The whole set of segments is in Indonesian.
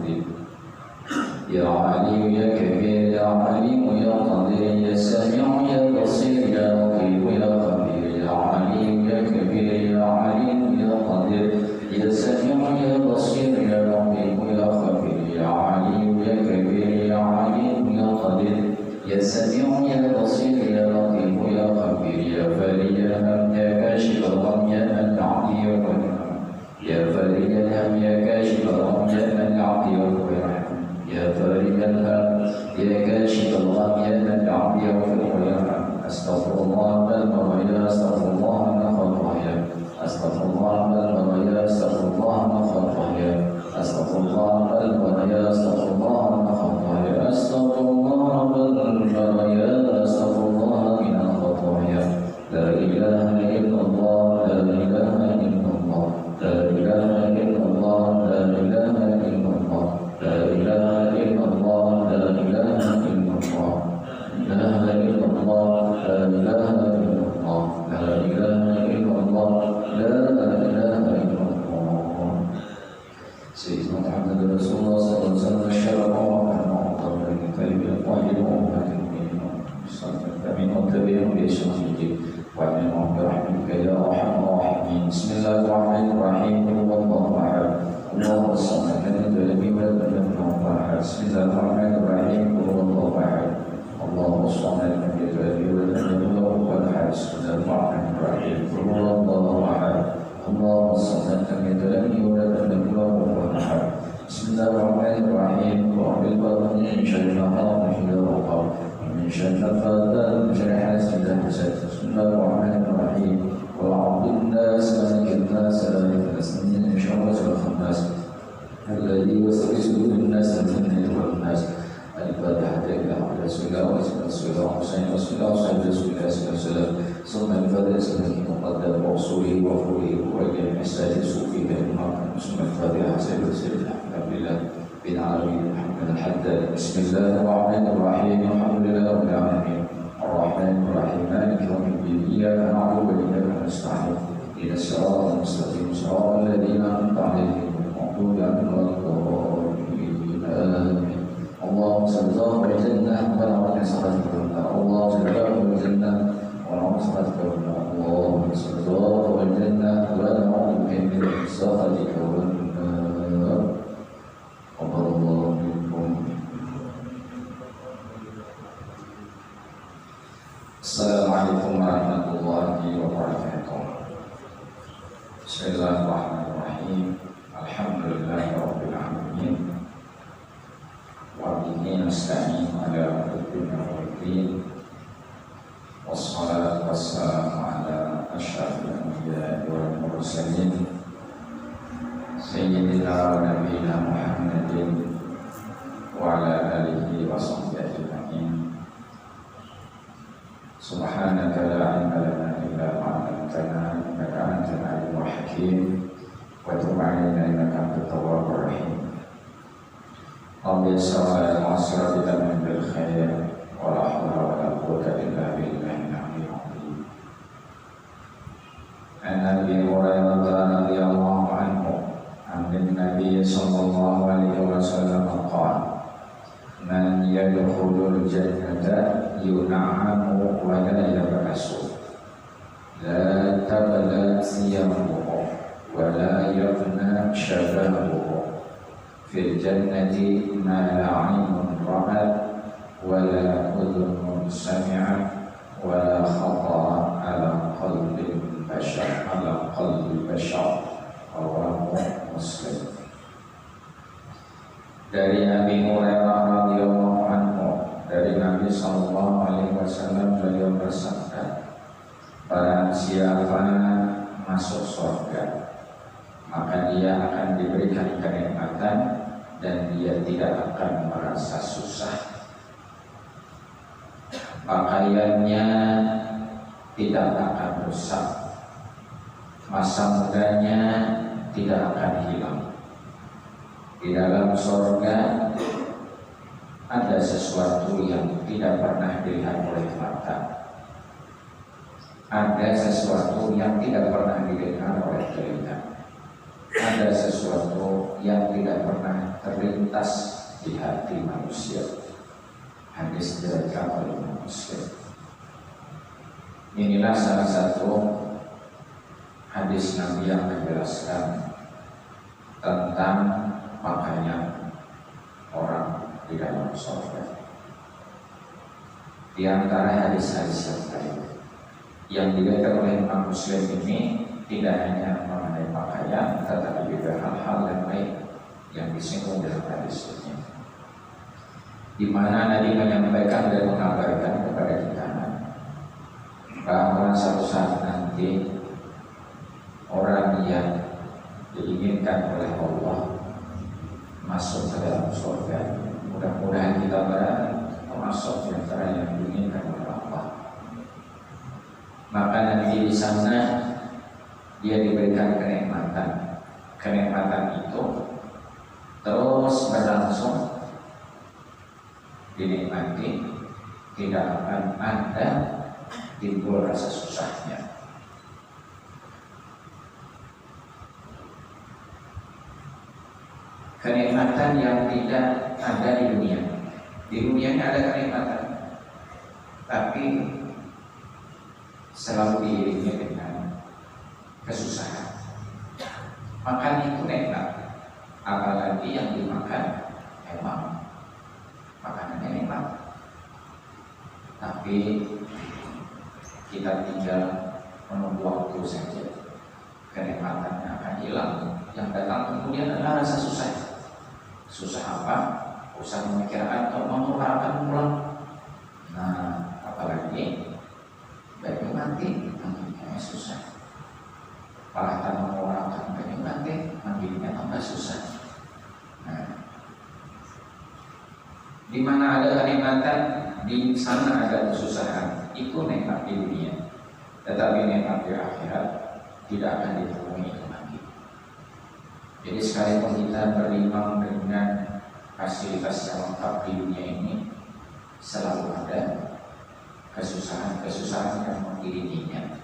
قدير يا عليم يا كبير يا عليم يا قدير يا سميع يا بصير يا لطيف يا خبير يا عليم يا كبير يا عليم يا قدير يا سميع يا بصير يا لطيف يا خبير يا عليم يا كبير يا عليم يا قدير يا سميع يا بصير يا لطيف يا خبير يا فرج الهم يا كاشف الغم يا من العطي والرحمة يا فرج الهم يا كاشف الغم يا من العطي والرحمة يا فرج الهم يا كاشف الغم يا من العطي والرحمة أستغفر الله من البرايا أستغفر الله من الخطايا أستغفر الله من البرايا أستغفر الله من الخطايا أستغفر الله من البرايا أستغفر الله من الخطايا أستغفر الله من البرايا أستغفر الله من الخطايا لا إله إلا الله لا إله إلا الله لا إله إلا الله لا إله إلا الله لا إله إلا الله لا إله إلا الله لا إله إلا الله لا إله إلا الله لا إله إلا الله لا إله إلا الله سيدنا محمد رسول الله صلى الله عليه وسلم الشرف وأعطى من كلمة الطاهر وأمة المؤمنين فمن وتبعهم بإحسان الدين ومن برحمتك يا أرحم الراحمين بسم الله الرحمن الرحيم قل هو الله أحد الله الصمد لم يلد ولم يولد ولم يكن له أحد بسم الله الرحمن الرحيم قل هو الله أحد الله الصمد لم يلد ولم يولد ولم يكن له أحد بسم الله الرحمن الرحيم قل هو الله أحد الله الصمد لم يلد ولم يولد ولم يكن له أحد بسم الله الرحمن الرحيم قل بالبطن من شر ما خلق من شر الوقار من شر النفاثات من شر حاسد إذا حسد بسم الله الرحمن الرحيم قل أعوذ بالناس ملك الناس إله الناس من شر الخناس الذي يوسوس في صدور الناس من الجنة والناس الفاتحة إلى رسول الله ورسول الله حسين رسول الله صلى الله عليه وسلم ثم الفاتحة سنة مقدم ورسوله وفوله وإلى حساد صوفي بالمرء ثم الفاتحة سيد الحمد لله بالعالمين محمد الحداد بسم الله الرحمن الرحيم الحمد لله رب العالمين الرحمن الرحيم مالك يوم الدين إياك نعبد وإياك نستعين إلى الصراط المستقيم صراط الذين أنعمت عليهم المغضوب عليهم ولا الضالين آمين اللهم صل وسلم ونعوذ بصلاتك اللهم صل وسلم ونعوذ بصلاتك اللهم صل وسلم ونعوذ بك من سخطك والنار قبل الله منكم. Assalamualaikum warahmatullahi wabarakatuh. Bismillahirrahmanirrahim. Alhamdulillahirabbil alamin. Wa bihi nasta'in ala umuri din. Wassalatu wassalamu ala asyrafil anbiya'i wal mursalin. Sayyidina wa nabiyina Muhammadin wa ala alihi wa sahbihi ajma'in. Subhanaka la ilma lana illa ma 'allamtana innaka antal alimul hakim wa tub 'alaina innaka antat tawwabur rahim. Rabbi yassir wa asra billahi bil khair wa la hawla wa la quwwata illa billahil aliyyil azim. An Abi Hurairah radhiyallahu anhu an Nabi sallallahu alaihi wasallam qala man yadkhulul jannata yun'amu wa la yab'asu la tabla siyamuhu wa la yafna shabahuhu fil jannati ma la 'aynun ra'at wa la udhunun sami'at wa la khatara 'ala qalbi bashar rawahu Muslim. Dari Abi Hurairah radhiyallahu anhu, dari Nabi sallallahu alaihi wasallam beliau bersabda, barang siapa masuk surga, maka dia akan diberikan kenikmatan dan dia tidak akan merasa susah. Pakaiannya tidak akan rusak, masa mudanya tidak akan hilang. Di dalam surga ada sesuatu yang tidak pernah dilihat oleh mata, ada sesuatu yang tidak pernah didengar oleh telinga, ada sesuatu yang tidak pernah terlintas dikeluarkan oleh Muslim. Inilah salah satu hadis Nabi yang menjelaskan tentang pakaian orang di dalam surga. Di antara hadis-hadis yang lain yang diriwayatkan oleh Imam Muslim ini tidak hanya mengenai pakaian, tetapi juga hal-hal yang lain yang disinggung dalam hadis ini, di mana Nabi menyampaikan dan mengabarkan kepada kita bahwa suatu saat nanti orang yang diinginkan oleh Allah masuk ke dalam surga. Mudah-mudahan kita termasuk di antara yang diinginkan oleh Allah. Maka nanti di sana dia diberikan kenikmatan. Kenikmatan itu terus berlangsung dinikmati, tidak akan ada timbul rasa susahnya. Kenikmatan yang tidak ada di dunia. Di dunia ini ada kenikmatan, tapi selalu diiringi dengan kesusahan. Makan itu nikmat, apalagi yang dimakan emang makanannya nikmat, tapi kita tinggal menunggu waktu saja, kenikmatannya akan hilang. Yang datang kemudian adalah rasa susah. Susah apa? Usah memikirkan atau mengeluarkan pulang. Nah, apalagi bagi mati, mandinya susah. Apalagi mengeluarkan bagi mati, mandinya tambah susah. Nah, di mana ada kenikmatan, di sana ada kesusahan. Itu nikmat di dunia, tetapi nikmat di akhirat tidak akan ditemui lagi. Jadi sekalipun kita beriman dengan fasilitas yang lengkap di dunia ini, selalu ada kesusahan-kesusahan yang mengiringinya.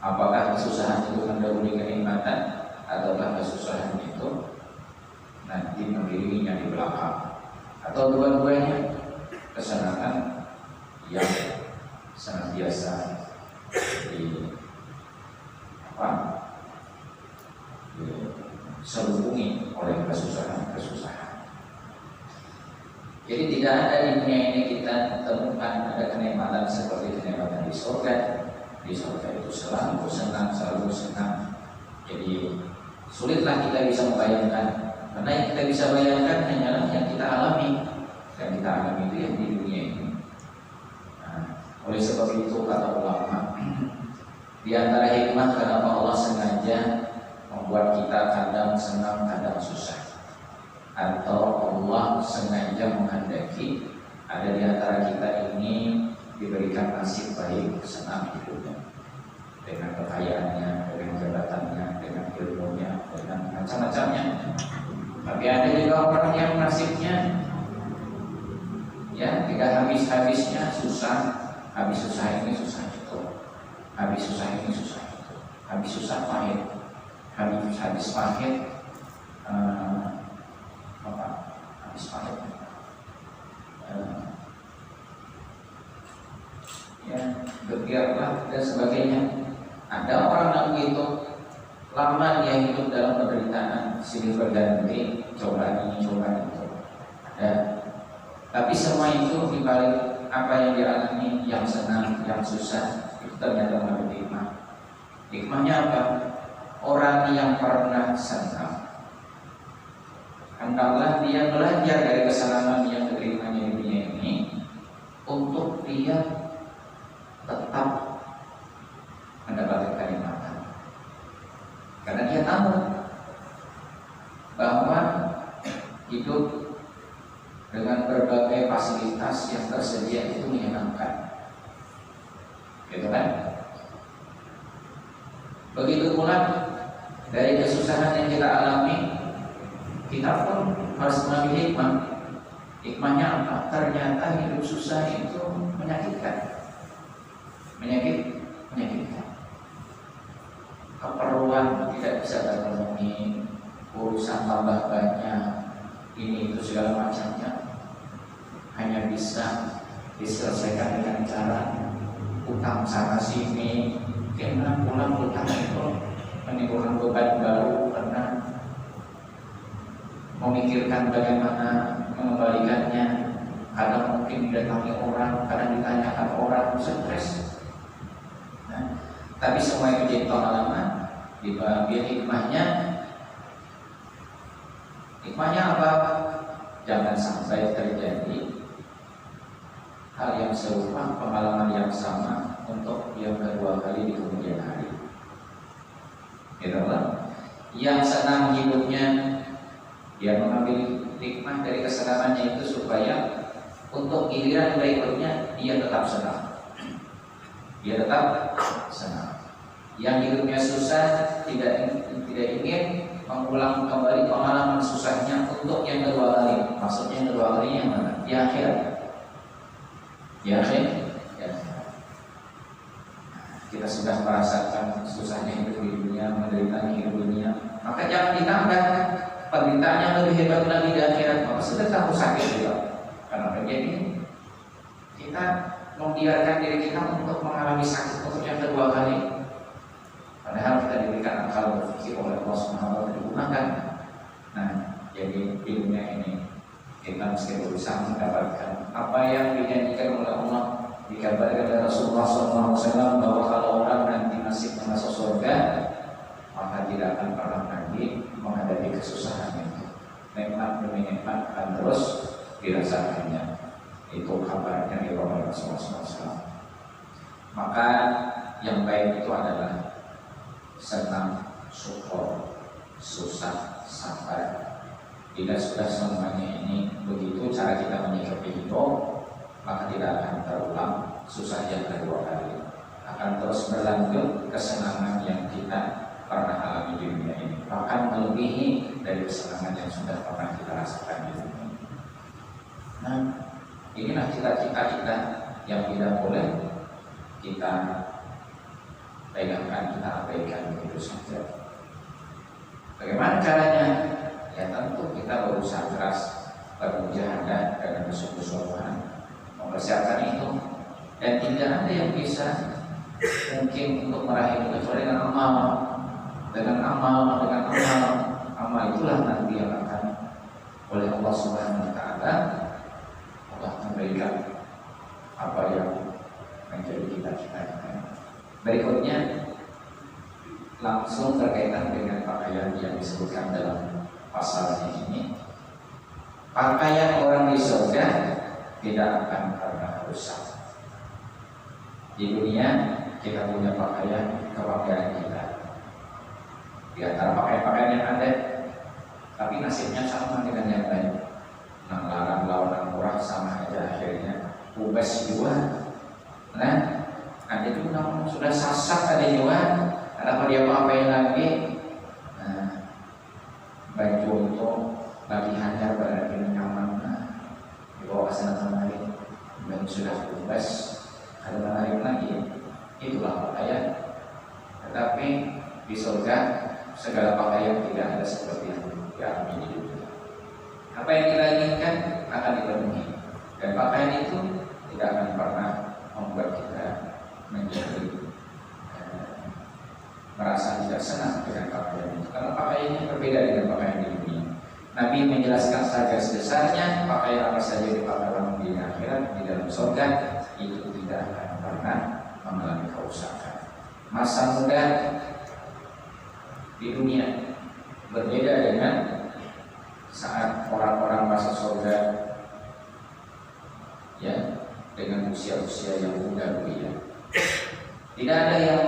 Apakah kesusahan itu mendahului kenikmatan, ataukah kesusahan itu nanti mengiringinya di belakang, atau dua-duanya? Kesenangan yang senantiasa diselubungi oleh kesusahan-kesusahan. Jadi tidak ada di dunia ini kita temukan ada kenikmatan seperti kenikmatan di surga. Di surga itu selalu senang, selalu senang. Jadi sulitlah kita bisa membayangkan, karena yang kita bisa bayangkan hanyalah yang kita alami, dan kita alami itu yang di dunia ini. Oleh sebab itu kata ulama, di antara hikmah kenapa Allah sengaja membuat kita kadang senang, kadang susah, atau Allah sengaja menghendaki ada di antara kita ini diberikan nasib baik, senang hidupnya, dengan kekayaannya, dengan jabatannya, dengan ilmunya, dengan macam-macamnya. Tapi ada juga orang yang nasibnya ya tidak habis-habisnya, susah. Habis susah ini, susah itu. Habis susah ini, susah itu. Habis susah pahit. Habis pahit habis pahit ya gebiarlah dan sebagainya. Ada orang yang begitu lama dia hidup dalam penderitaan, silih berganti, cobaan ini, cobaan itu. Ada. Tapi semua itu dibalik apa yang dialami, yang senang, yang susah, itu ternyata ada hikmah. Hikmahnya apa? Orang yang pernah senang, hendaklah dia belajar dari kesalahan yang diterimanya di dunia ini, untuk dia tetap mendapatkan kenikmatan. Karena dia tahu bahwa hidup dengan berbagai fasilitas yang tersedia itu menyenangkan, gitu kan? Begitu pula dari kesusahan yang kita alami, kita pun harus mengambil hikmah. Hikmahnya apa? Ternyata hidup susah itu menyakitkan, menyakitkan. Keperluan tidak bisa terpenuhi, urusan tambah banyak, ini itu segala macamnya, hanya bisa diselesaikan dengan cara utang sana sini, karena pulang utang itu menimbulkan beban baru karena memikirkan bagaimana mengembalikannya. Kadang mungkin didatangi orang, kadang ditanyakan orang, stres. Nah, tapi semua itu jadi pengalaman. Diambil hikmahnya. Hikmahnya apa? Jangan sampai terjadi hal yang serupa, pengalaman yang sama untuk yang kedua kali di kemudian hari. Gitu kan? Yang senang hidupnya, dia mengambil hikmah dari kesenangannya itu supaya untuk giliran berikutnya dia tetap senang. Dia tetap senang. Yang hidupnya susah tidak ingin mengulang kembali pengalaman susahnya untuk yang kedua kali. Maksudnya yang kedua kalinya yang mana? Di akhirat. Di akhirat. Ya. Kita sudah merasakan susahnya hidup di dunia, menderita hidup dunia. Maka jangan ditambah penderitaannya lebih hebat lagi di akhirat. Maka sudah tahu sakit juga. Karena terjadi kita membiarkan diri kita untuk mengalami sakit untuk yang kedua kali. Padahal kita diberikan akal berpikir oleh Allah SWT digunakan. Nah, jadi di dunia ini kita mesti berusaha mendapatkan apa yang dijanjikan oleh Allah. Dikabarkan oleh Rasulullah SAW bahwa kalau orang nanti nasibnya masuk surga, maka tidak akan pernah lagi menghadapi kesusahan itu. Nikmat demi nikmat akan terus dirasakannya. Itu kabarnya dari Rasulullah SAW. Maka yang baik itu adalah senang, syukur, susah, sabar. Bila sudah semuanya ini begitu cara kita menyikapi hidup, maka tidak akan terulang susah yang kedua kali. Akan terus berlanjut kesenangan yang kita pernah alami di dunia ini, bahkan melebihi dari kesenangan yang sudah pernah kita rasakan di dunia. Nah, inilah cita-cita kita yang tidak boleh kita pegangkan, kita abaikan begitu saja. Bagaimana caranya? Ya tentu kita berusaha keras, bermujahadah dengan kesungguh-sungguhan mempersiapkan itu, dan tidak ada yang bisa mungkin untuk meraih itu kecuali dengan amal. Dengan amal itulah nanti yang akan oleh Allah Subhanahu Wa Taala Allah memberikan apa yang menjadi cita-cita kita. Berikutnya langsung berkaitan dengan pakaian yang disebutkan dalam pasal ini. Pakaian orang di surga tidak akan pernah rusak. Di dunia kita punya pakaian kebanggaan kita. Di antara pakaian-pakaian yang ada, tapi nasibnya sama dengan yang lain. Nang larang lawan murah sama aja akhirnya ubes juga. Nah, ada juga sudah sasak ada juga. Kenapa dia pakai lagi? Nah, baju itu lagi hajar berarti nyaman. Nah, dibawa ke sana kemari, dan sudah ubes, ada menarik lagi. Itulah pakaian. Tetapi di surga segala pakaian tidak ada seperti yang dialami di dunia. Apa yang kita inginkan akan dipenuhi, dan pakaian itu tidak akan pernah membuat kita menjadi merasa tidak senang dengan pakaian itu, karena pakaiannya berbeda dengan pakaian di dunia. Nabi menjelaskan segaris-besarnya pakaian apa saja dipakai orang di akhirat di dalam surga itu tidak akan pernah mengalami kerusakan. Masa muda di dunia berbeda dengan saat orang-orang masuk surga, ya, dengan usia-usia yang muda belia. Tidak ada yang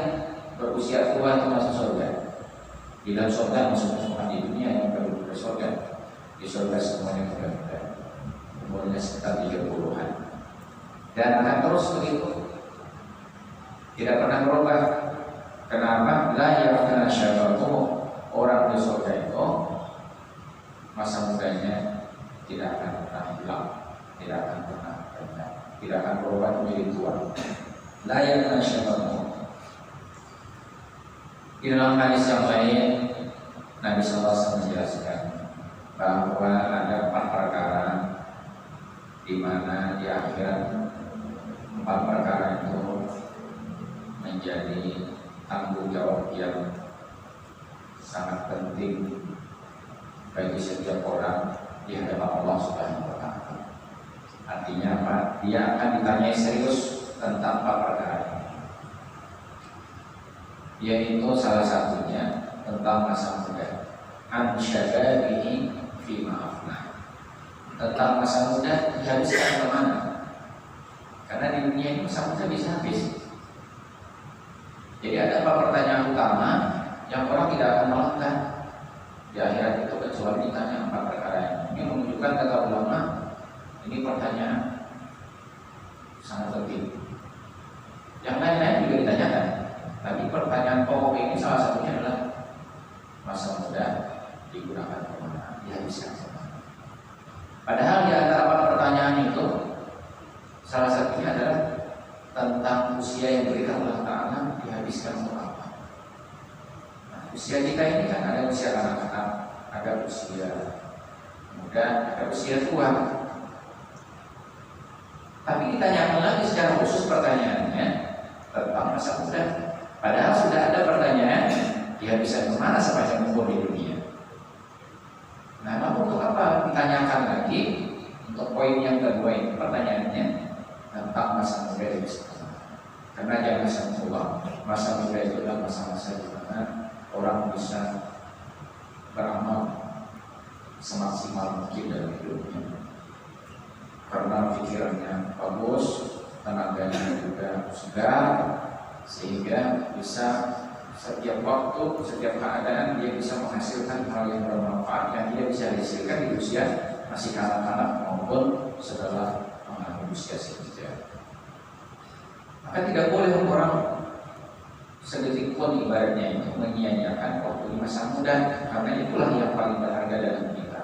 berusia tua itu masuk surga. Di dalam surga masuk di dunia yang baru ke surga. Di surga semuanya muda-muda, umurnya sekitar 30-an, dan akan terus begitu, tidak pernah berubah. Kenapa? La yafna syabatuh, orang di surga itu masa mudanya tidak akan pernah hilang, tidak akan pernah rendah, tidak akan berubah menjadi tua. La yafna syabatuh. Di dalam hadis yang lain Nabi SAW menjelaskan bahwa ada 4 perkara di mana di akhirat empat perkara itu menjadi tanggung jawab yang sangat penting bagi setiap orang di hadapan Allah Subhanahu wa Ta'ala. Artinya apa? Dia akan ditanyai serius tentang empat perkara ini, yaitu salah satunya tentang masa muda, an syababihi fi ma'afna, tentang masa muda dihabiskan kemana? Karena di dunia ini masa muda bisa habis. Jadi ada empat pertanyaan utama yang orang tidak akan melakukan di akhirat itu kecuali ditanya empat perkara ini. Ini menunjukkan kata ulama, ini pertanyaan sangat penting. Yang lain-lain juga ditanyakan, tapi pertanyaan pokok ini salah satunya adalah masa muda digunakan kemana, dihabiskan kemana. Padahal di antara empat pertanyaan itu salah satunya adalah tentang usia yang diberikan Allah Ta'ala dihabiskan untuk apa. Nah, usia kita ini kan ada usia anak-anak, ada usia muda, ada usia tua. Tapi ditanyakan lagi secara khusus pertanyaannya tentang masa muda. Padahal sudah ada pertanyaan dihabiskan kemana sepanjang umur di dunia. Nah, lalu untuk apa ditanyakan lagi? Untuk poin yang kedua ini pertanyaannya tentang masa muda itu. Karena jangan sampai masa muda itu adalah masa-masa di mana orang bisa beramal semaksimal mungkin dalam hidupnya. Karena pikirannya bagus, tenaganya juga segar, sehingga bisa setiap waktu, setiap keadaan dia bisa menghasilkan hal yang bermanfaat yang dia bisa hasilkan di usia masih kanak-kanak maupun setelah mengalami usia senja. Maka tidak boleh orang sedetik pun ibaratnya itu menyia-nyiakan waktu di masa muda, karena itulah yang paling berharga dalam kita.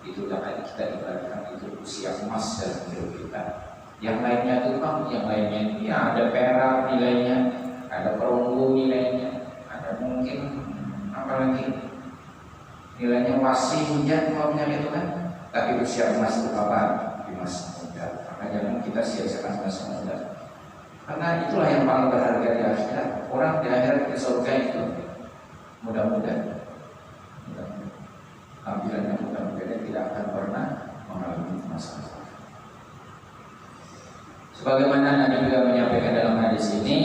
Itu dapat kita ibaratkan itu usia emas dalam hidup kita. Yang lainnya itu kan, yang lainnya ya ada perak nilainya, ada perunggu nilainya, ada mungkin apalagi nilainya masih hujan uangnya itu kan. Tapi usia emas itu apa? Di masa muda. Maka jangan kita sia-siakan masa muda. Karena itulah yang paling berharga di akhirat. Orang di akhirat di surga itu mudah-mudahan tampilannya mudah-mudahan tidak akan pernah mengalami masalah. Sebagaimana Nabi juga menyampaikan dalam hadis ini,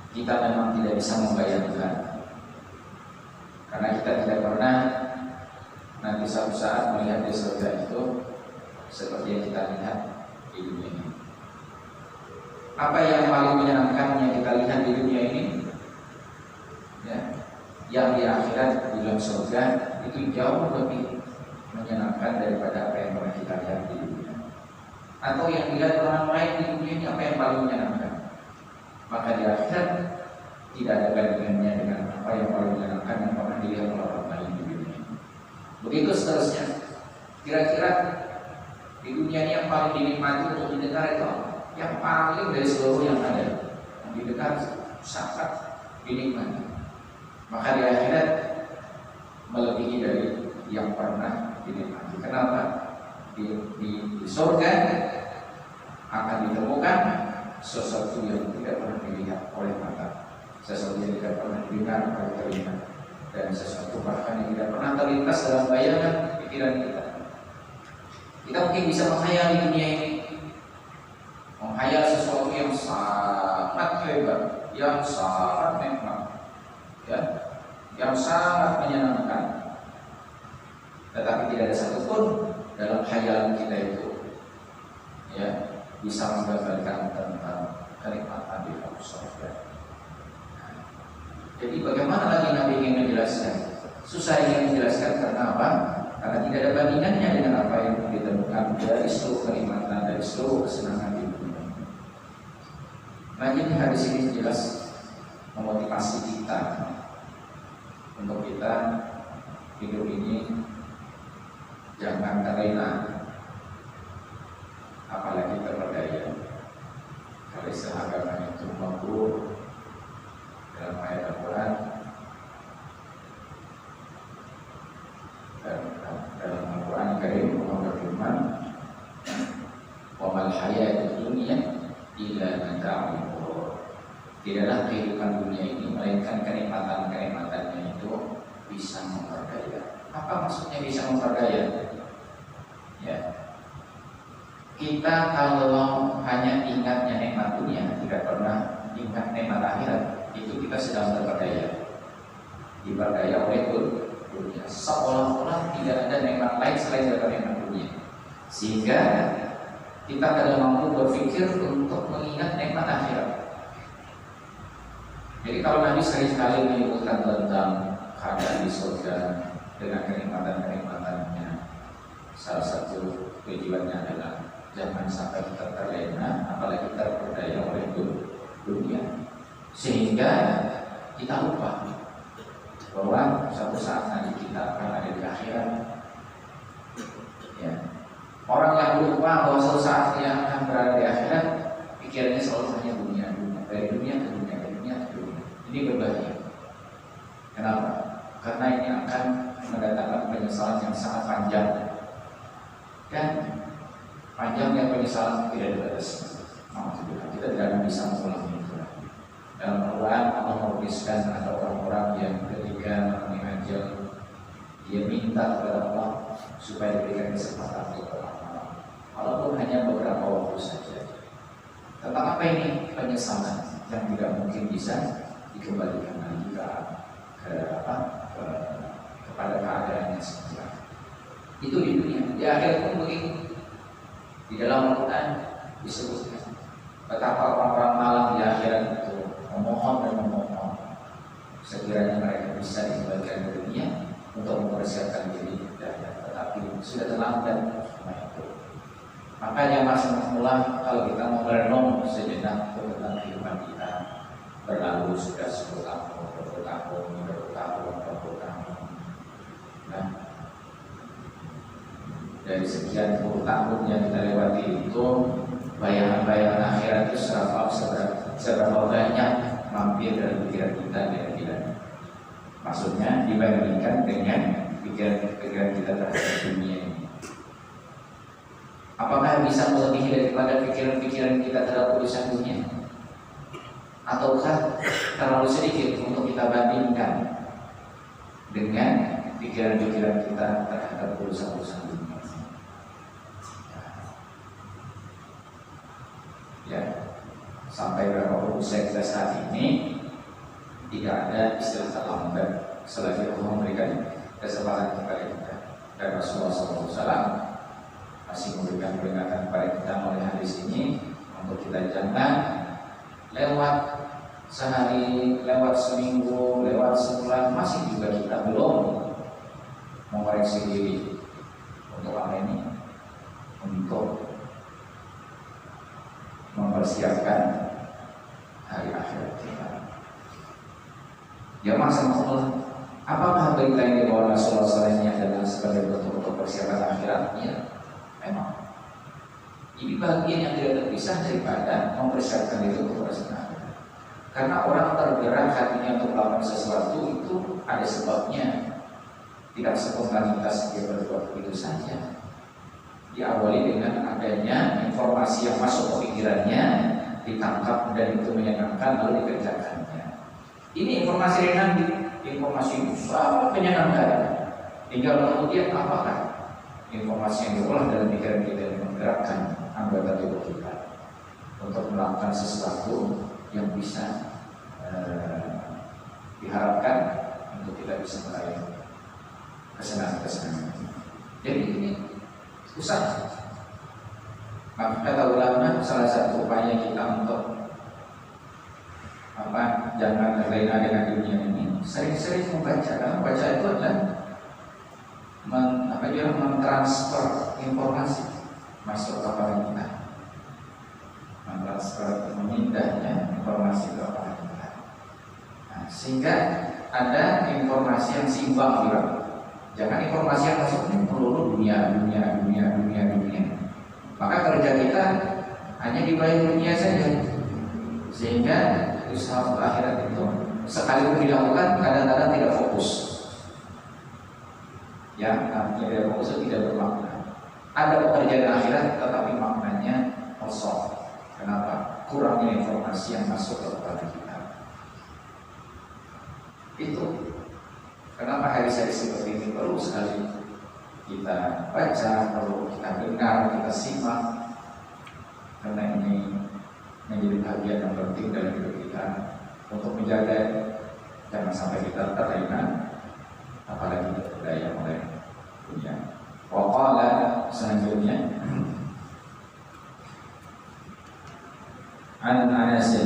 kita memang tidak bisa membayangkan, karena kita tidak pernah nanti suatu saat melihat di surga itu seperti yang kita lihat di dunia ini. Apa yang paling menyenangkan yang kita lihat di dunia ini, ya, yang di akhirat di dalam surga itu jauh lebih menyenangkan daripada apa yang pernah kita lihat di dunia. Atau yang dilihat orang lain di dunia ini, apa yang paling menyenangkan? Maka di akhirat tidak ada bandingannya dengan apa yang paling menyenangkan yang pernah dilihat oleh orang lain di dunia. Begitu seterusnya. Kira-kira di dunia ini yang paling dinikmati untuk didengar itu apa? Yang paling dari seluruh yang ada, yang didengar sangat dinikmati. Maka di akhirat melebihi dari yang pernah dinikmati. Kenapa? Di surga akan ditemukan sesuatu yang tidak pernah dilihat oleh mata, sesuatu yang tidak pernah didengar oleh telinga, dan sesuatu bahkan yang tidak pernah terlintas dalam bayangan pikiran kita. Kita mungkin bisa menghayal di dunia ini, menghayal sesuatu yang sangat hebat, yang sangat nikmat, ya, yang sangat menyenangkan. Tetapi tidak ada satupun dalam khayalan kita itu, ya, bisa menggambarkan tentang kenikmatan di dalam surga. Jadi bagaimana lagi Nabi ingin menjelaskan? Susah ingin menjelaskan karena apa? Karena tidak ada bandingannya dengan apa yang ditemukan dari seluruh kenikmatan, dari seluruh kesenangan di dunia. Nah, jadi hadis ini jelas memotivasi kita untuk kita hidup ini jangan terlena, apalagi terperdaya. Kalau istilah agama itu mampu dalam ayat Al-Quran dan dalam Al-Quran Karim Allah berfirman, "Wa mal hayatud dunya illa mata'ul ghurur. Tidaklah kehidupan dunia ini melainkan kenikmatan-kenikmatannya itu bisa memperdaya. Apa maksudnya bisa memperdaya? Ya, kita kalau hanya ingatnya nikmat dunia, tidak pernah ingat nikmat akhirat, itu kita sedang terperdaya, diperdaya oleh dunia. Seolah-olah tidak ada nikmat lain selain dari nikmat dunia, sehingga kita tidak mampu berpikir untuk mengingat nikmat akhirat. Jadi kalau Nabi sekali-sekali menyebutkan tentang keadaan di surga dengan kenikmatan-kenikmatannya, salah satu tujuannya adalah jangan sampai kita terlena, apalagi terperdaya oleh dunia, sehingga kita lupa bahwa suatu saat nanti kita akan ada di akhirat. Ya. Orang yang lupa bahwa suatu saat dia akan berada di akhirat, pikirannya selalu hanya dunia, dari dunia ke dunia, dari dunia ke dunia. Ini berbahaya. Kenapa? Karena ini akan mendatangkan penyesalan yang sangat panjang, dan panjangnya penyesalan tidak dibatasi. Kita tidak akan bisa mengulangi itu. Dalam Al-Quran Allah menuliskan ada orang-orang yang ketika mengalami ajal, dia minta kepada Allah supaya diberikan kesempatan untuk beramal, walaupun hanya beberapa waktu saja. Tentang apa ini? Penyesalan yang tidak mungkin bisa dikembalikan lagi kepada keadaannya semula. Itu di dunia. Di akhirat pun begitu. Di dalam Al-Quran disebutkan betapa orang-orang malam di akhirat itu memohon dan memohon sekiranya mereka bisa dikembalikan ke dunia untuk mempersiapkan diri dan tetapi sudah terlambat semua itu. Makanya masing-masing kalau kita mau merenung sejenak tentang kehidupan kita berlalu sudah 10 tahun, 20 tahun, 30 tahun, 40 tahun. Nah, dari sekian puluh tahun yang kita lewati itu, bayangan-bayangan akhirat itu seberapa banyak mampir dalam pikiran kita kira-kira. Maksudnya dibandingkan dengan pikiran kita terhadap dunia ini. Apakah bisa melebihi daripada pikiran-pikiran kita terhadap urusan dunia? Ataukah terlalu sedikit untuk kita bandingkan dengan pikiran-pikiran kita terhadap urusan-urusan dunia? Ya, sampai berapa usia kita saat ini tidak ada istilah terlambat selagi Allah memberikan kesempatan kepada kita. Dan Rasulullah SAW masih memberikan peringatan kepada kita melalui hadis ini untuk kita jangan lewat sehari, lewat seminggu, lewat sebulan masih juga kita belum mengoreksi diri untuk apa ini, untuk mempersiapkan hari akhirat kita. Ya maksudnya, apakah berita yang dibawa Rasulullah SAW ini adalah sebagai bentuk untuk persiapan akhiratnya? Memang ini bagian yang tidak terpisah daripada mempersiapkan itu untuk persiapan akhirat. Karena orang tergerak hatinya untuk melakukan sesuatu itu ada sebabnya, tidak spontanitas dia berbuat begitu saja. Diawali dengan adanya informasi yang masuk ke pikirannya, ditangkap dan itu menyenangkan lalu dikerjakannya. Ini informasi ringan, informasi sangat menyenangkan. Tinggal kemudian apakah informasi yang diolah dalam pikiran kita yang menggerakkan anggota tubuh kita untuk melakukan sesuatu yang bisa diharapkan untuk kita bisa meraih kesenangan-kesenangan. Jadi ini usaha. Maka kata ulama, salah satu upaya kita untuk jangan terlena dengan dunia ini, sering-sering membaca. Karena baca itu adalah mentransfer informasi masuk ke kepala kita, mentransfer, memindahnya informasi ke kepala kita. Nah, sehingga ada informasi yang seimbang juga. Jangan informasi yang masuk ini melulu dunia. Maka kerja kita hanya di bawah dunia saja, sehingga usaha untuk akhirat itu sekalipun dilakukan kadang-kadang tidak fokus. Ya, artinya tidak fokus itu tidak bermakna. Ada pekerjaan akhirat tetapi maknanya kosong. Kenapa? kurangnya informasi yang masuk kepada kita. Itu kenapa hari-hari seperti ini perlu sekali kita baca, perlu kita dengar, kita simak, karena ini menjadi bagian yang penting dalam hidup kita untuk menjaga jangan sampai kita terlena, apalagi berdaya oleh dunia. Waqala selanjutnya An Anas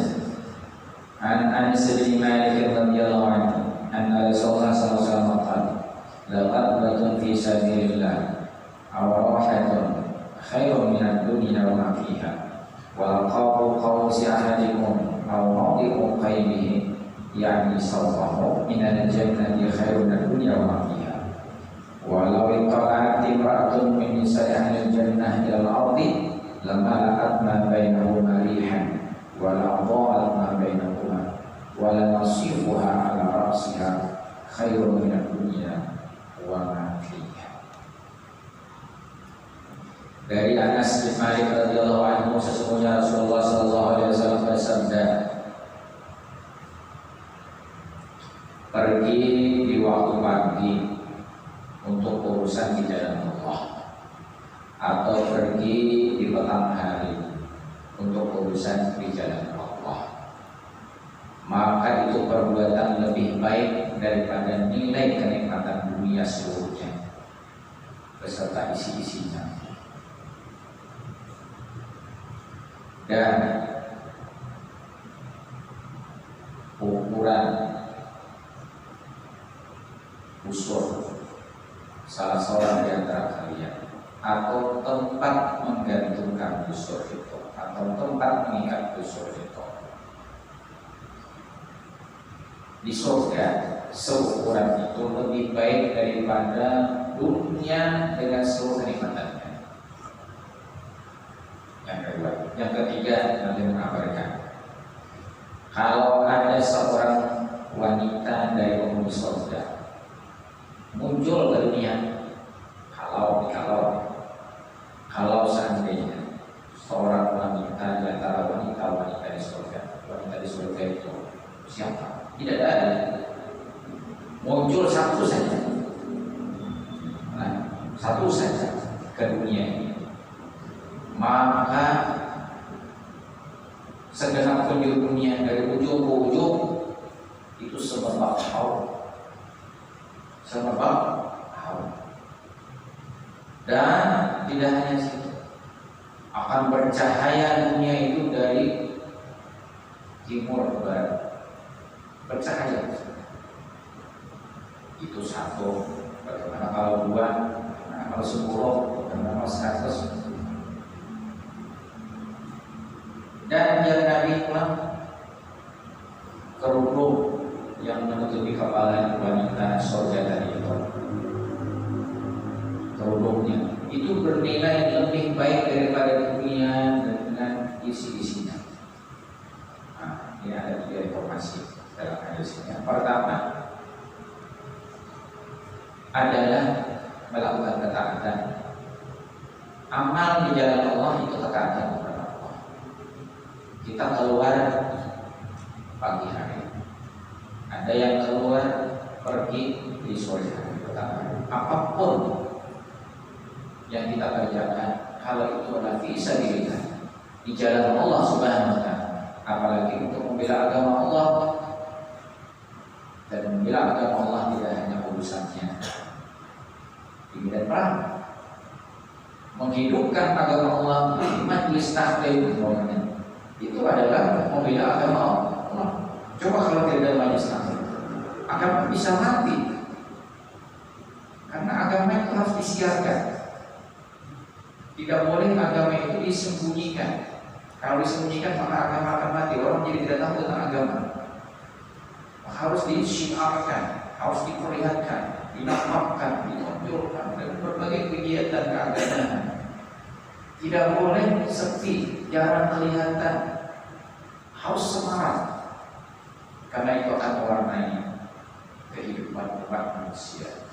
bin Malik radhiyallahu anhu anna Rasulullah sallallahu alaihi wasallam qala laqad fi sabilillah aw rahatun khairun min ad-dunya wa ma fiha wa laqabu qawsi ahadikum aw mawdi'u qaymihi yani sawfahu min al-jannati khairun min ad-dunya wa ma fiha wa law itta'at imra'atun min nisa'i ahli al-jannah ila al-ardi lamala'at ma bainahuma rihan wa la'adha'at ma bainahuma wa la nasifuha ala ra'siha khairun min ad-dunya wa ma fiha. Dari Anas bin Malik radhiyallahu anhu, sesungguhnya Rasulullah sallallahu alaihi wasallam bersabda, pergi di waktu pagi untuk urusan di jalan Allah, atau pergi di petang hari untuk urusan di jalan Allah, maka itu perbuatan lebih baik daripada nilai kenikmatan dunia seluruhnya beserta isi-isinya. Dan ukuran busur salah seorang di antara kalian, atau tempat menggantungkan busur itu, atau tempat mengikat busur itu di surga, seukuran itu lebih baik daripada dunia dengan seluruh kenikmatannya. Yang kedua, yang ketiga, nanti mengabarkan kalau ada seorang wanita dari penghuni surga muncul ke dunia, kalau seandainya seorang wanita di antara wanita di surga itu siapa? Tidak ada, muncul satu saja, satu saja ke dunia ini, maka segenap penjuru dunia dari ujung ke ujung itu semerbak hawa, dan tidak hanya situ, akan bercahaya dunia itu dari timur ke barat, bercahaya. Itu satu. Bagaimana kalau dua? Bagaimana kalau 10? Bagaimana kalau 100? Dan yang Nabi pulang kerudung yang menutupi kepala wanita surga tadi itu, kerudungnya itu bernilai lebih baik daripada dunia dengan isi-isinya. Nah, ini ada 3 informasi dalam hadis ini. Yang pertama adalah melakukan ketaatan. Amal di jalan Allah itu ketaatan kepada Allah. Kita keluar pagi hari, ada yang keluar pergi di sore hari. Apapun yang kita kerjakan, kalau itu adalah fi sabilillah, di jalan Allah Subhanahu wa taala, apalagi untuk membela agama Allah, dan membela agama Allah tidak hanya urusannya di medan perang, menghidupkan agama Allah di majlis taklim, itu adalah membela agama Allah. Coba kalau tidak ada majlis taklim, agama bisa mati, karena agama itu harus disiarkan. Tidak boleh agama itu disembunyikan. Kalau disembunyikan maka agama akan mati. Orang jadi tidak tahu tentang agama. Harus disiarkan, harus diperlihatkan, dinampakkan, ditonjolkan dan berbagai kegiatan keagamaan. Tidak boleh sepi, jarang kelihatan, harus semarak. Karena itu akan mewarnai kehidupan umat manusia.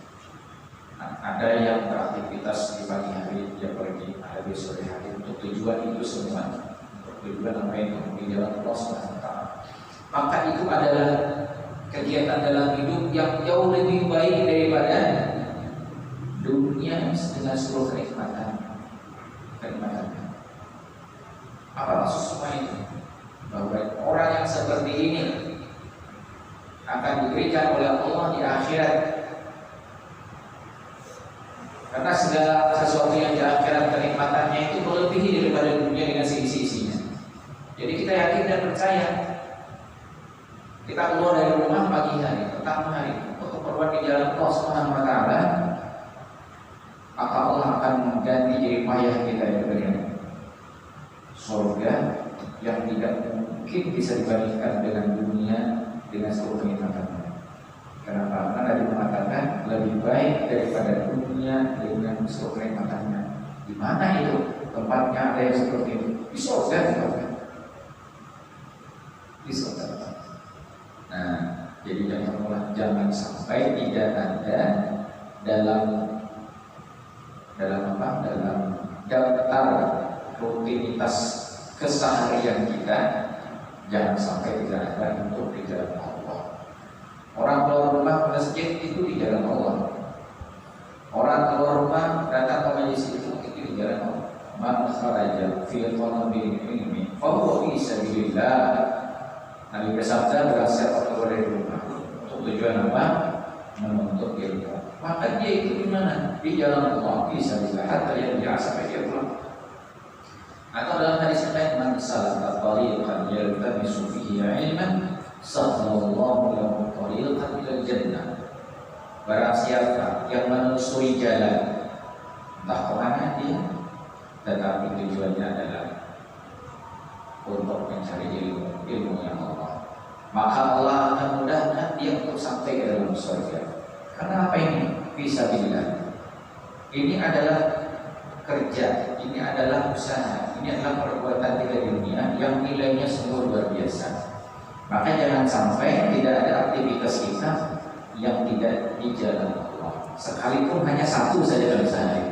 Nah, ada yang beraktivitas di pagi hari, dia pergi, ada di sore hari, untuk tujuan itu semua, untuk Tujuan apa itu? Di jalan Allah SWT. Maka itu adalah kegiatan dalam hidup yang jauh lebih baik daripada dunia dengan seluruh kenikmatannya. Apa maksud semua itu? Bahwa orang yang seperti ini akan diberikan oleh Allah di akhirat. Karena segala sesuatu yang di akhirat kenikmatannya itu melebihi daripada dunia dengan sisi-sisinya. Jadi kita yakin dan percaya. Kita keluar dari rumah pagi hari, petang hari, untuk keperluan di jalan Allah Subhanahu wa Ta'ala, maka Allah akan mengganti jerih payah kita dengan surga yang tidak mungkin bisa dibandingkan dengan dunia dengan seluruh kenikmatannya. Kenapa? Karena Nabi mengatakan lebih baik daripada dunia dengan seluruh kenikmatannya. Di mana itu tempatnya ada yang seperti itu? Di surga, di surga. Nah, jadi jangan sampai tidak ada dalam daftar rutinitas keseharian kita, jangan sampai tidak ada untuk di jalan Allah. Orang keluar rumah ke masjid itu di jalan Allah. Orang keluar rumah datang ke majelis itu di jalan Allah. Man kharaja fi talabil ilmi fa huwa fi sabilillah. Nabi bersabda, berasal keluar dari rumah untuk tujuan apa? Menuntut ilmu. Maka dia itu di mana? Di jalan Allah. Bisa hatta yang biasa dia pulang. Atau dalam hadis lain, man salaka tariqan yaltamisu fihi ilman, sahhalallahu lahu tariqan ila jannah. Barang siapa yang menelusuri jalan, entah kemana dia, tetapi tujuannya adalah untuk mencari ilmu yang Allah, maka Allah akan mudahkan dia untuk sampai ke dalam surga. Karena apa ini? Fisabilillah. Ini adalah kerja, ini adalah usaha, ini adalah perbuatan kita di dunia yang nilainya sungguh luar biasa. Maka jangan sampai tidak ada aktivitas kita yang tidak di jalan Allah. Sekalipun hanya satu saja dalam sehari.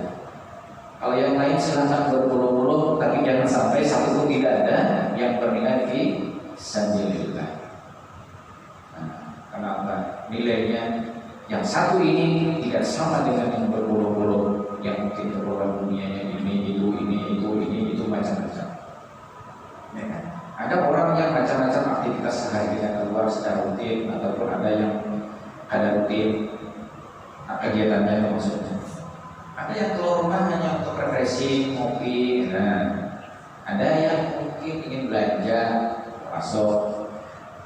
Kalau yang lain silahkan berpuluh-puluh, tapi jangan sampai satu pun tidak ada yang bernilai fi sabilillah. Kenapa? Nilainya yang satu ini tidak sama dengan yang berpuluh-puluh, yang mungkin keperluan dunianya ini itu macam-macam. Ya kan? Ada orang yang macam-macam aktivitas sehari-hari keluar secara rutin, ataupun ada yang ada rutin kegiatannya maksudnya. Ada yang keluar rumah hanya untuk refreshing, ngopi. Nah, ada yang mungkin ingin belanja, masuk.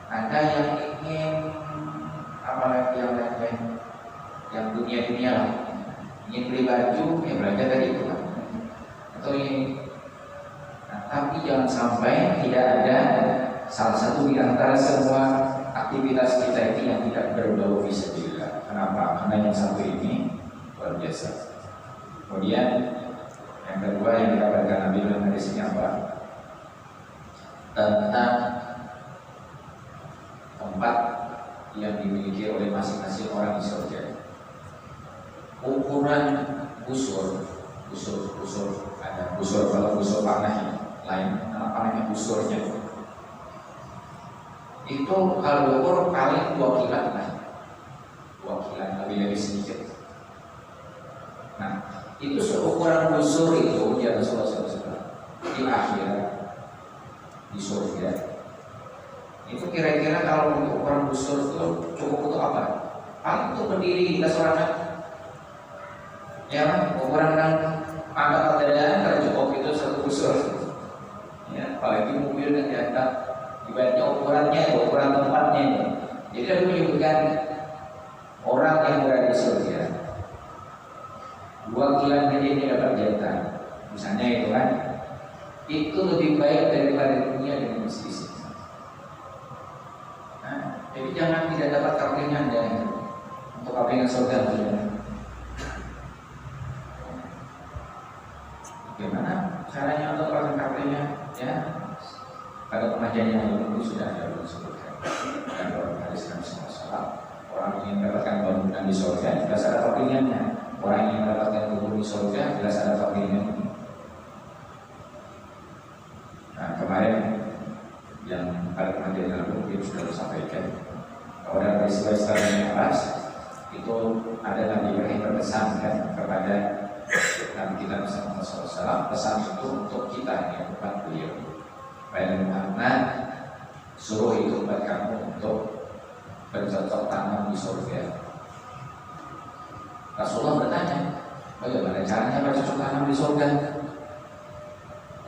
Ada yang ingin apalagi yang lain, yang dunia lah. Ingin beli baju, ya belanja tadi itu kan. Atau ini. Nah, tapi jangan sampai tidak ada salah satu di antara semua aktivitas kita ini yang tidak berbau fisabilillah. Kenapa? Karena yang satu ini luar biasa. Kemudian yang kedua yang dikatakan Nabi dalam hadis ini apa? Tentang tempat yang dimiliki oleh masing-masing orang di surga. Ukuran busur ada busur, kalau busur panah lain, panahnya busurnya itu kalau ukur paling 2 kilan lah, 2 kilan lebih sedikit. Nah, itu ukuran busur itu ya Rasulullah di akhirat di surga itu kira-kira kalau untuk ukuran busur itu cukup untuk apa? Paling untuk berdiri kita seorang ya kan? Ukuran angkat kendaraan kalau cukup itu satu busur ya, apalagi mobil dan diangkat ibaratnya ukuran tempatnya. Jadi ada menyebutkan orang yang berada di surga 2 kilan saja ini dapat jatah, misalnya itu kan, itu lebih baik daripada dunia dengan bisnis. Nah, jadi jangan tidak dapat kaplingan dan untuk kaplingan surga saja. Bagaimana caranya untuk kaplingan kaplingan? Ya, pada pengajian yang lalu sudah ada disebutkan. Dan dalam hadis Nabi SAW, orang yang mendapatkan bangunan di surga jelas ada kaplingannya. Orang yang mendapatkan kubur di surga jelas ada fakirnya. Nah, kemarin peristiwa Isra dan Mi'raj itu ada Nabi Ibrahim berpesan kan kepada Nabi kita Muhammad SAW, pesan itu untuk kita yang bukan beliau. Wahai Muhammad, suruh itu buat kamu untuk bercocok tanam di surga. Rasulullah bertanya, bagaimana caranya bercocok tanam di surga?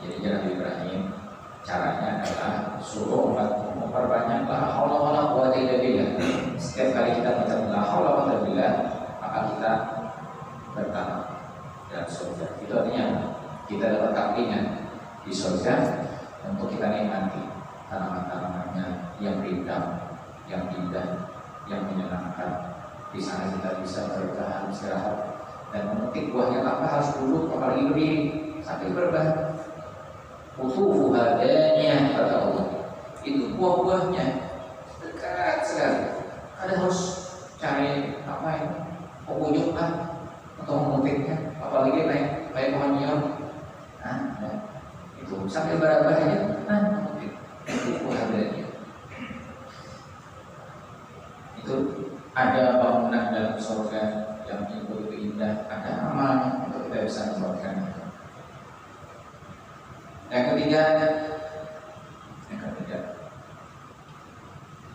Jadi Nabi Ibrahim caranya adalah suruh umatmu memperbanyak la haula wala quwwata illa billah. Setiap kali kita baca la haula wala billah, maka kita bertanam dalam surga. Itu artinya kita dapat kampingan di surga untuk kita nikmati tanaman-tanamannya yang rindang, yang indah, yang menyenangkan. Di sana kita bisa bertahan istirahat dan memetik buahnya tanpa harus duduk apalagi berdiri sambil berbahan. Utufuha daniyah, kata Allah. Itu buah-buahnya dekat sekali. Ada harus cari apa ini? Pokoknya atau memetiknya, apalagi naik pohon nyiam. Itu sambil berbahannya, memetik. Utufuha daniyah. Itu ada bangunan dalam surga yang begitu indah. Ada amalnya untuk kita bisa mendapatkan. Yang ketiga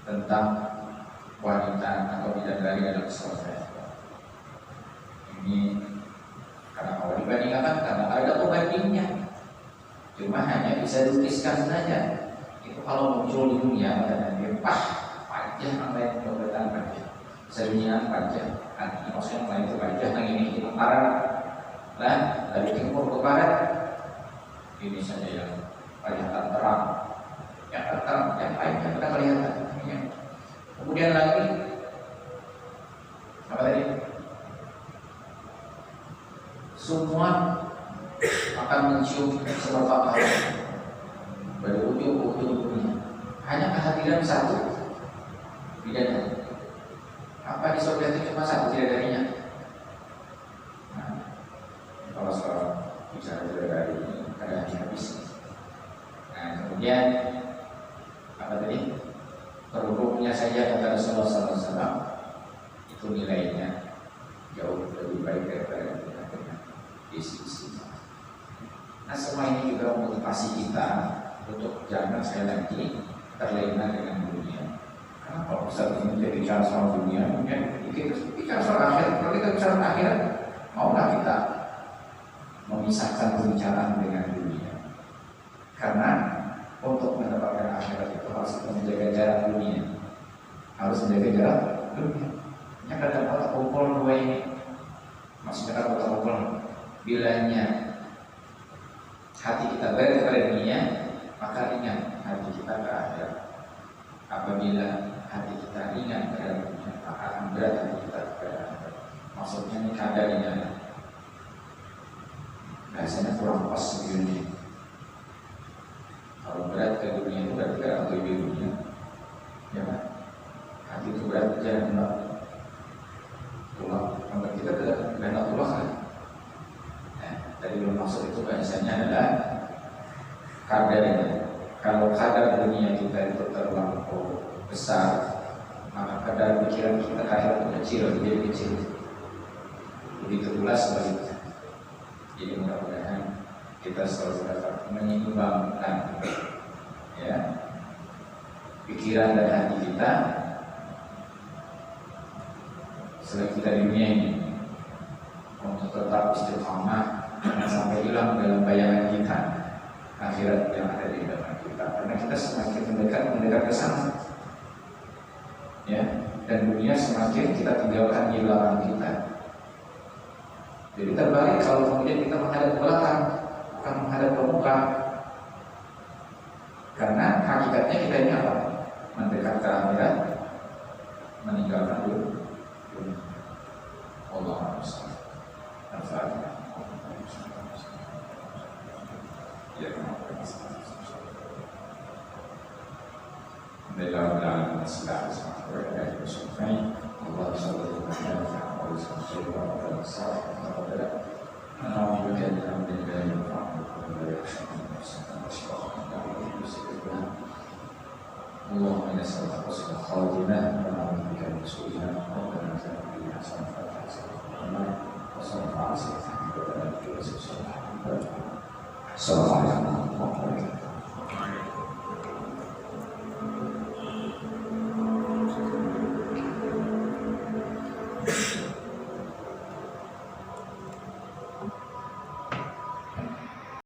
tentang wanita atau bidadari dalam surga. Ini karena kalau dibandingkan karena ada pembandingnya, cuma hanya bisa dilukiskan saja. Itu kalau muncul di dunia pada nanti wajah namanya jabatan wajah, serinian wajah, artinya maksudnya lain itu wajah yang ini kita parah lah dari timur ke barat. Ini saja yang kelihatan terang, yang terang, yang lainnya tidak kelihatan. Ya. Kemudian lagi apa tadi? Semua akan mencium semerbak hawa dari ujung ke ujung dunia. Hanya kehadiran satu bidadari. Apa di surga itu cuma satu bidadarinya? Nah, kalau soal bicara bidadari ini ada habis. Nah, kemudian apa tadi? Kerudungnya saja kata Rasulullah SAW itu nilainya jauh lebih baik daripada isi-isi. Nah, semua ini juga memotivasi kita untuk jangan sekali lagi terlena dengan dunia. Karena kalau saat ini kita bicara soal dunia, kita bicara soal akhirat. Kalau kita bicara akhirat, maulah kita memisahkan pembicaraan dengan dunia. Karena untuk mendapatkan akhirat itu harus menjaga jarak dunia, harus menjaga jarak dunia. Ini kadang kotak ukur dua ini, maksudnya kotak ukur bilanya hati kita berat kepada dunia, maka ingat hati kita ke akhirat. Apabila hati kita ringan kepada dunia, maka akan berat hati kita kepada akhirat. Maksudnya ini kadar ini rasanya kurang pas di dunia. Kalau berat ke dunia itu berarti kan atau di dunia, ya kan? Hati itu berat jangan hendak tulang. Kalau kita tidak hendak tulang kan? Tadi belum maksud itu bahasanya adalah kadar ini. Kalau kadar dunia kita itu terlalu besar, maka kadar pikiran kita akhirnya kecil, jadi kecil. Begitu pula sebaliknya. Jadi mudah-mudahan kita selalu dapat menyeimbangkan ya pikiran dan hati kita selagi kita di dunia ini untuk tetap istiqamah, jangan sampai hilang dalam bayangan kita akhirat yang ada di dalam kita. Karena kita semakin mendekat ke sana, ya, dan dunia semakin kita tinggalkan di belakang kita. Jadi terbalik kalau kemudian kita menghadap ke belakang, bukan menghadap ke muka. Karena hakikatnya kita ini apa? Mendekat ke akhirat, meninggalkan dunia. Allah SWT. Al-Fatihah. Ya, Allahumma inna sallallahu alaihi wa sallam su'ina rabbana atina hasanatan wa qina adzabannar. Assalamualaikum warahmatullahi wabarakatuh.